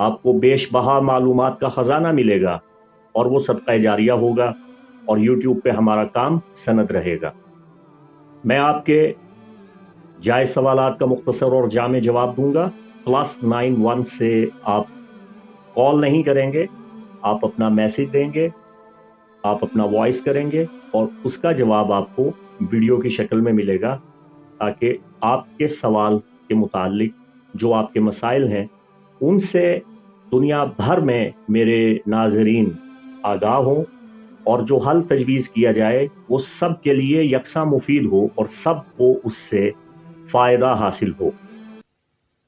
آپ کو بیش بہا معلومات کا خزانہ ملے گا اور وہ صدقہ جاریہ ہوگا اور یوٹیوب پہ ہمارا کام سند رہے گا۔ میں آپ کے جائز سوالات کا مختصر اور جامع جواب دوں گا۔ +91 سے آپ کال نہیں کریں گے، آپ اپنا میسج دیں گے، آپ اپنا وائس کریں گے اور اس کا جواب آپ کو ویڈیو کی شکل میں ملے گا، تاکہ آپ کے سوال کے متعلق جو آپ کے مسائل ہیں ان سے دنیا بھر میں میرے ناظرین آگاہ ہوں، اور جو حل تجویز کیا جائے وہ سب کے لیے یکساں مفید ہو اور سب کو اس سے فائدہ حاصل ہو۔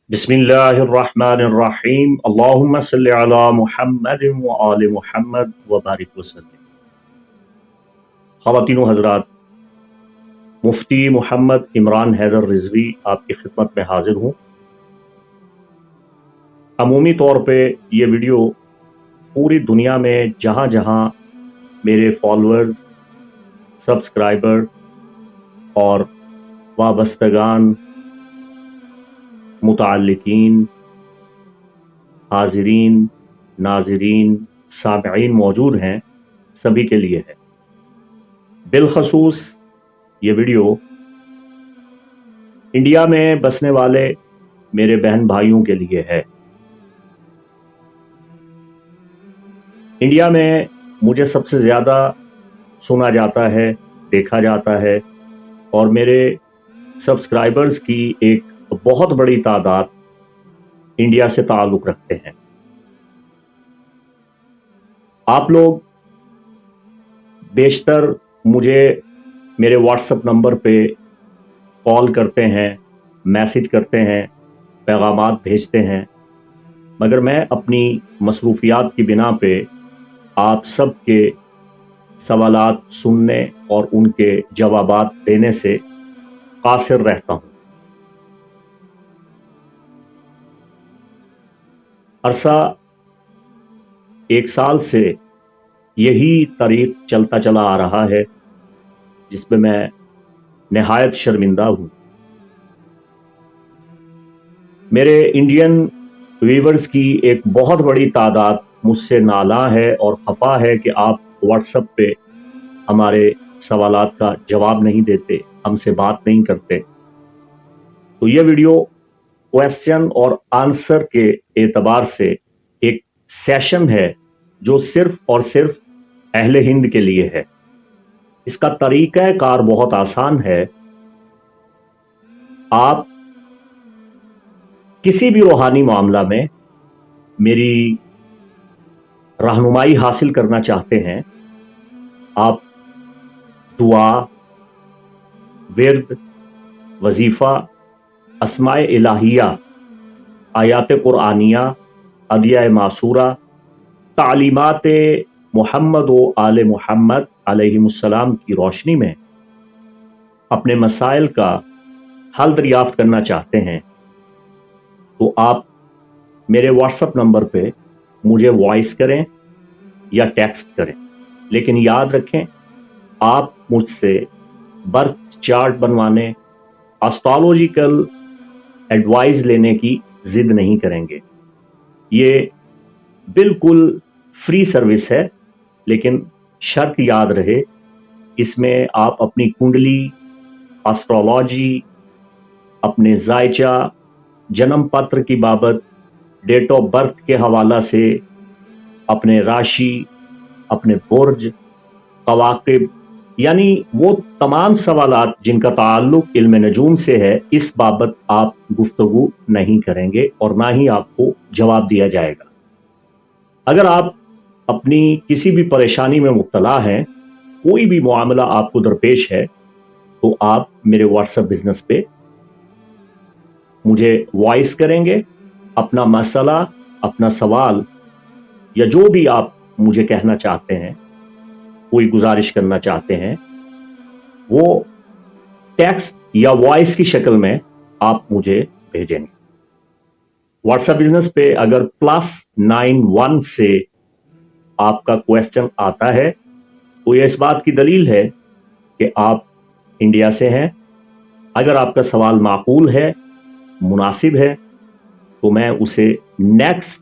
بسم اللہ الرحمن الرحیم، اللہم صلی علی محمد وآل محمد وبارک وسلم۔ خواتین و حضرات، مفتی محمد عمران حیدر رضوی آپ کی خدمت میں حاضر ہوں۔ عمومی طور پہ یہ ویڈیو پوری دنیا میں جہاں جہاں میرے فالورز، سبسکرائبر اور وابستگان، متعلقین، حاضرین، ناظرین، سامعین موجود ہیں، سبھی کے لیے ہے۔ بالخصوص یہ ویڈیو انڈیا میں بسنے والے میرے بہن بھائیوں کے لیے ہے۔ انڈیا میں مجھے سب سے زیادہ سنا جاتا ہے، دیکھا جاتا ہے، اور میرے سبسکرائبرز کی ایک بہت بڑی تعداد انڈیا سے تعلق رکھتے ہیں۔ آپ لوگ بیشتر مجھے میرے واٹس ایپ نمبر پہ کال کرتے ہیں، میسج کرتے ہیں، پیغامات بھیجتے ہیں، مگر میں اپنی مصروفیات کی بنا پہ آپ سب کے سوالات سننے اور ان کے جوابات دینے سے قاصر رہتا ہوں۔ عرصہ 1 سال سے یہی طریق چلتا چلا آ رہا ہے، جس پہ میں نہایت شرمندہ ہوں۔ میرے انڈین ویورز کی ایک بہت بڑی تعداد مجھ سے نالاں ہے اور خفا ہے کہ آپ واٹس ایپ پہ ہمارے سوالات کا جواب نہیں دیتے، ہم سے بات نہیں کرتے۔ تو یہ ویڈیو کویسچن اور آنسر کے اعتبار سے ایک سیشن ہے جو صرف اور صرف اہل ہند کے لیے ہے۔ اس کا طریقہ کار بہت آسان ہے۔ آپ کسی بھی روحانی معاملہ میں میری رہنمائی حاصل کرنا چاہتے ہیں، آپ دعا، ورد، وظیفہ، اسماء الہیہ، آیات قرآنیہ، ادعیہ معصورہ، تعلیمات محمد و آل محمد علیہم السلام کی روشنی میں اپنے مسائل کا حل دریافت کرنا چاہتے ہیں، تو آپ میرے واٹس ایپ نمبر پہ مجھے وائس کریں یا ٹیکسٹ کریں، لیکن یاد رکھیں آپ مجھ سے برتھ چارٹ بنوانے، اسٹرالوجیکل ایڈوائز لینے کی ضد نہیں کریں گے۔ یہ بالکل فری سروس ہے، لیکن شرط یاد رہے، اس میں آپ اپنی کنڈلی، اسٹرالوجی، اپنے ذائچہ، جنم پتر کی بابت، ڈیٹ آف برتھ کے حوالہ سے، اپنے راشی، اپنے برج، کواکب، یعنی وہ تمام سوالات جن کا تعلق علم نجوم سے ہے، اس بابت آپ گفتگو نہیں کریں گے اور نہ ہی آپ کو جواب دیا جائے گا۔ اگر آپ اپنی کسی بھی پریشانی میں مبتلا ہیں، کوئی بھی معاملہ آپ کو درپیش ہے، تو آپ میرے واٹس ایپ بزنس پہ مجھے وائس کریں گے، اپنا مسئلہ، اپنا سوال یا جو بھی آپ مجھے کہنا چاہتے ہیں، کوئی گزارش کرنا چاہتے ہیں، وہ ٹیکسٹ یا وائس کی شکل میں آپ مجھے بھیجیں گے۔ واٹس ایپ بزنس پہ اگر +91 سے آپ کا کویسچن آتا ہے تو یہ اس بات کی دلیل ہے کہ آپ انڈیا سے ہیں۔ اگر آپ کا سوال معقول ہے، مناسب ہے، تو میں اسے نیکسٹ